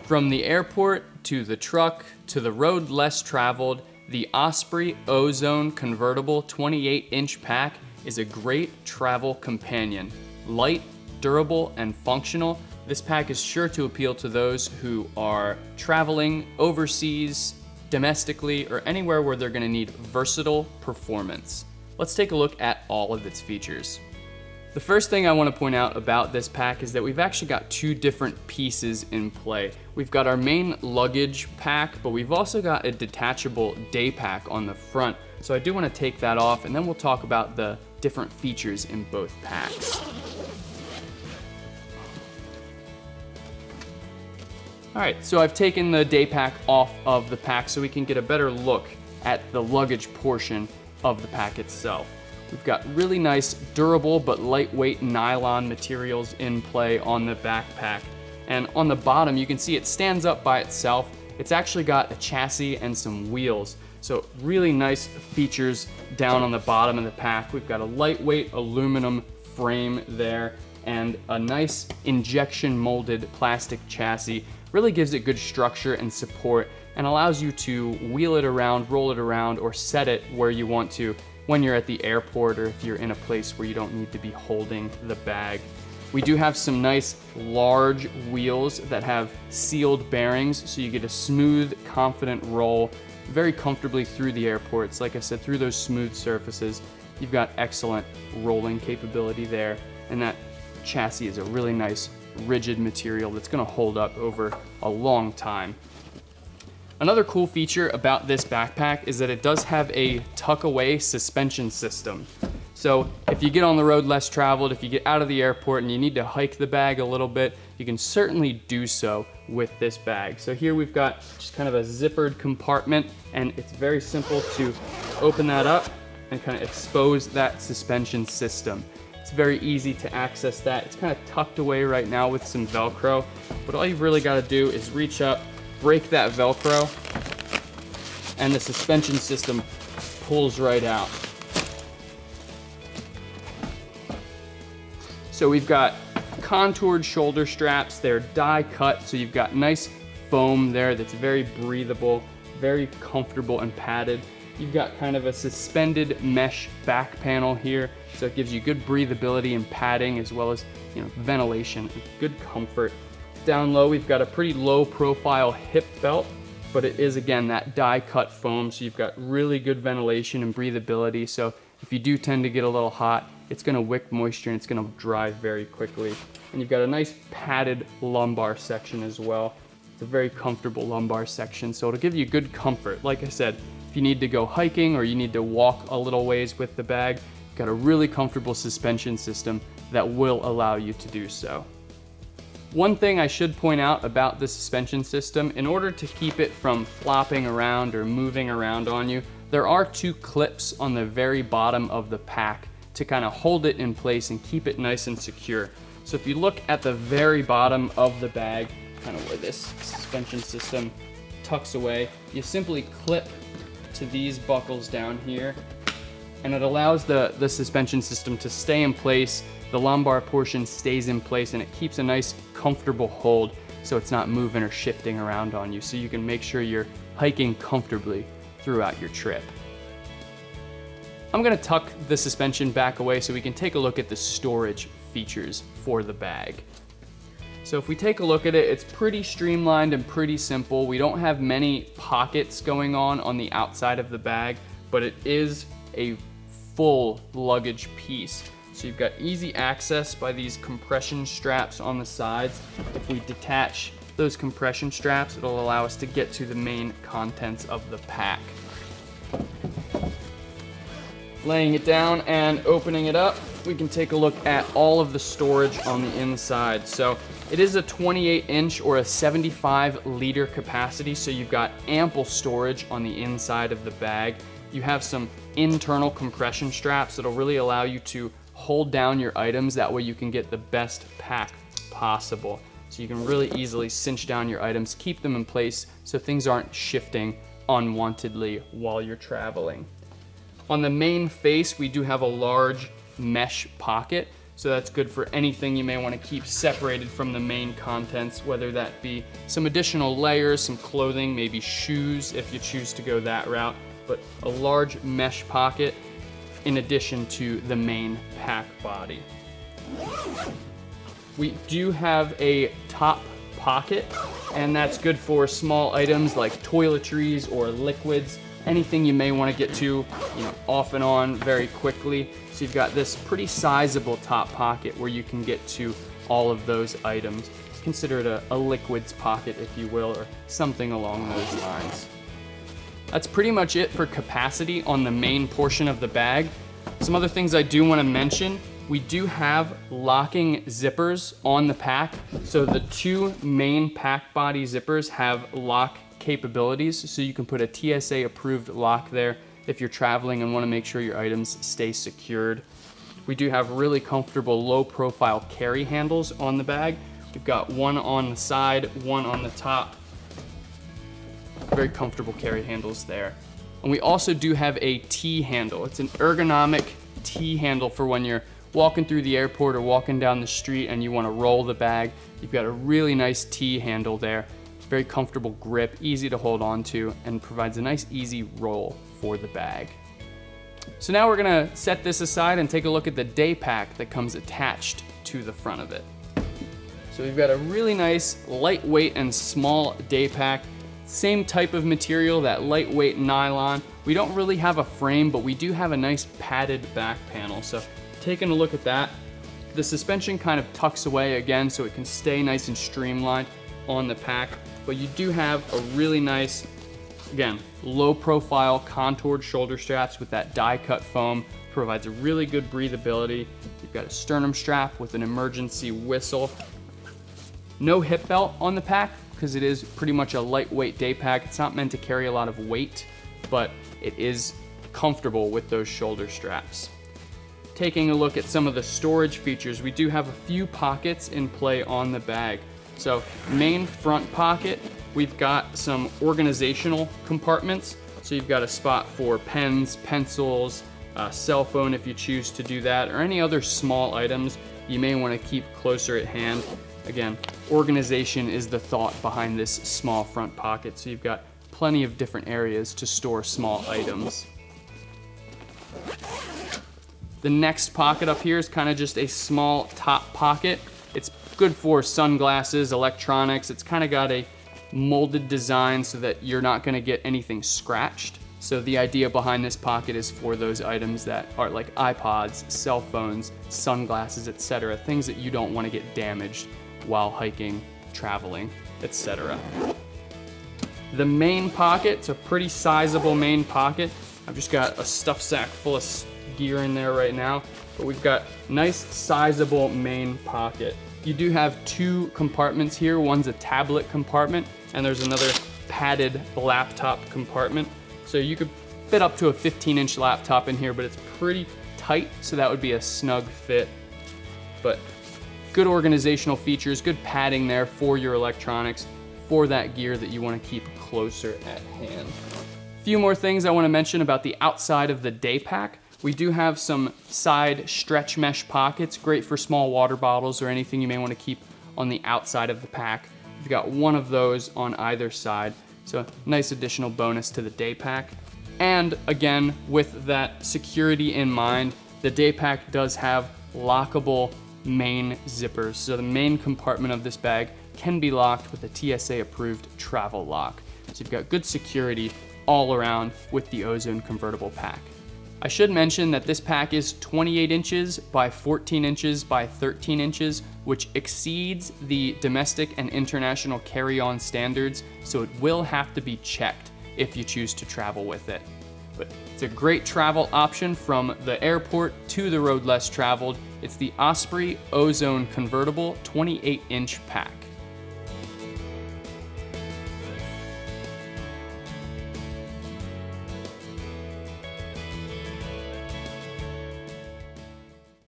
From the airport to the truck to the road less traveled, the Osprey Ozone Convertible 28-inch pack is a great travel companion. Light, durable, and functional, this pack is sure to appeal to those who are traveling overseas, domestically, or anywhere where they're gonna need versatile performance. Let's take a look at all of its features. The first thing I want to point out about this pack is that we've actually got two different pieces in play. We've got our main luggage pack, but we've also got a detachable day pack on the front. So I do want to take that off, and then we'll talk about the different features in both packs. All right, so I've taken the day pack off of the pack so we can get a better look at the luggage portion of the pack itself. We've got really nice, durable, but lightweight nylon materials in play on the backpack. And on the bottom, you can see it stands up by itself. It's actually got a chassis and some wheels. So really nice features down on the bottom of the pack. We've got a lightweight aluminum frame there and a nice injection molded plastic chassis. Really gives it good structure and support and allows you to wheel it around, roll it around, or set it where you want to when you're at the airport or if you're in a place where you don't need to be holding the bag. We do have some nice large wheels that have sealed bearings, so you get a smooth, confident roll very comfortably through the airports. Like I said, through those smooth surfaces, you've got excellent rolling capability there, and that chassis is a really nice rigid material that's gonna hold up over a long time. Another cool feature about this backpack is that it does have a tuck-away suspension system. So if you get on the road less traveled, if you get out of the airport and you need to hike the bag a little bit, you can certainly do so with this bag. So here we've got just kind of a zippered compartment, and it's very simple to open that up and kind of expose that suspension system. It's very easy to access that. It's kind of tucked away right now with some Velcro, but all you've really got to do is reach up, break that Velcro, and the suspension system pulls right out. So we've got contoured shoulder straps. They're die cut, so you've got nice foam there that's very breathable, very comfortable and padded. You've got kind of a suspended mesh back panel here, so it gives you good breathability and padding, as well as ventilation and good comfort. Down low, we've got a pretty low profile hip belt, but it is again that die cut foam, so you've got really good ventilation and breathability. So if you do tend to get a little hot, it's gonna wick moisture and it's gonna dry very quickly. And you've got a nice padded lumbar section as well. It's a very comfortable lumbar section, so it'll give you good comfort. Like I said, if you need to go hiking or you need to walk a little ways with the bag, you've got a really comfortable suspension system that will allow you to do so. One thing I should point out about the suspension system, in order to keep it from flopping around or moving around on you, there are two clips on the very bottom of the pack to kind of hold it in place and keep it nice and secure. So if you look at the very bottom of the bag, kind of where this suspension system tucks away, you simply clip to these buckles down here, and it allows the suspension system to stay in place. The lumbar portion stays in place and it keeps a nice comfortable hold so it's not moving or shifting around on you, so you can make sure you're hiking comfortably throughout your trip. I'm gonna tuck the suspension back away so we can take a look at the storage features for the bag. So if we take a look at it, it's pretty streamlined and pretty simple. We don't have many pockets going on the outside of the bag, but it is a full luggage piece. So you've got easy access by these compression straps on the sides. If we detach those compression straps, it'll allow us to get to the main contents of the pack. Laying it down and opening it up, we can take a look at all of the storage on the inside. So it is a 28-inch or a 75-liter capacity, so you've got ample storage on the inside of the bag. You have some internal compression straps that'll really allow you to hold down your items. That way you can get the best pack possible. So you can really easily cinch down your items, keep them in place so things aren't shifting unwantedly while you're traveling. On the main face, we do have a large mesh pocket. So that's good for anything you may want to keep separated from the main contents, whether that be some additional layers, some clothing, maybe shoes if you choose to go that route, but a large mesh pocket in addition to the main pack body. We do have a top pocket, and that's good for small items like toiletries or liquids, anything you may want to get to, off and on very quickly. So you've got this pretty sizable top pocket where you can get to all of those items. Consider it a liquids pocket, if you will, or something along those lines. That's pretty much it for capacity on the main portion of the bag. Some other things I do want to mention: we do have locking zippers on the pack. So the two main pack body zippers have lock capabilities, so you can put a TSA approved lock there if you're traveling and want to make sure your items stay secured. We do have really comfortable low profile carry handles on the bag. We've got one on the side, one on the top. Very comfortable carry handles there. And we also do have a T handle. It's an ergonomic T handle for when you're walking through the airport or walking down the street and you want to roll the bag. You've got a really nice T handle there. Very comfortable grip, easy to hold on to, and provides a nice easy roll for the bag. So now we're gonna set this aside and take a look at the day pack that comes attached to the front of it. So we've got a really nice lightweight and small day pack. Same type of material, that lightweight nylon. We don't really have a frame, but we do have a nice padded back panel. So taking a look at that, the suspension kind of tucks away again so it can stay nice and streamlined on the pack. But you do have a really nice, again, low profile contoured shoulder straps with that die cut foam. Provides a really good breathability. You've got a sternum strap with an emergency whistle. No hip belt on the pack because it is pretty much a lightweight day pack. It's not meant to carry a lot of weight, but it is comfortable with those shoulder straps. Taking a look at some of the storage features, we do have a few pockets in play on the bag. So main front pocket, we've got some organizational compartments. So you've got a spot for pens, pencils, a cell phone if you choose to do that, or any other small items you may want to keep closer at hand. Again, organization is the thought behind this small front pocket. So you've got plenty of different areas to store small items. The next pocket up here is kind of just a small top pocket. It's good for sunglasses, electronics. It's kind of got a molded design so that you're not going to get anything scratched. So the idea behind this pocket is for those items that are like iPods, cell phones, sunglasses, etc. Things that you don't want to get damaged while hiking, traveling, etc. The main pocket, it's a pretty sizable main pocket. I've just got a stuff sack full of gear in there right now, but we've got nice sizable main pocket. You do have two compartments here. One's a tablet compartment and there's another padded laptop compartment. So you could fit up to a 15-inch laptop in here, but it's pretty tight, so that would be a snug fit. But good organizational features, good padding there for your electronics, for that gear that you want to keep closer at hand. A few more things I want to mention about the outside of the day pack. We do have some side stretch mesh pockets, great for small water bottles or anything you may want to keep on the outside of the pack. We've got one of those on either side, so nice additional bonus to the day pack. And again, with that security in mind, the day pack does have lockable main zippers. So the main compartment of this bag can be locked with a TSA approved travel lock. So you've got good security all around with the Ozone Convertible pack. I should mention that this pack is 28 inches by 14 inches by 13 inches, which exceeds the domestic and international carry-on standards, so it will have to be checked if you choose to travel with it. But it's a great travel option from the airport to the road less traveled. It's the Osprey Ozone Convertible 28-inch pack.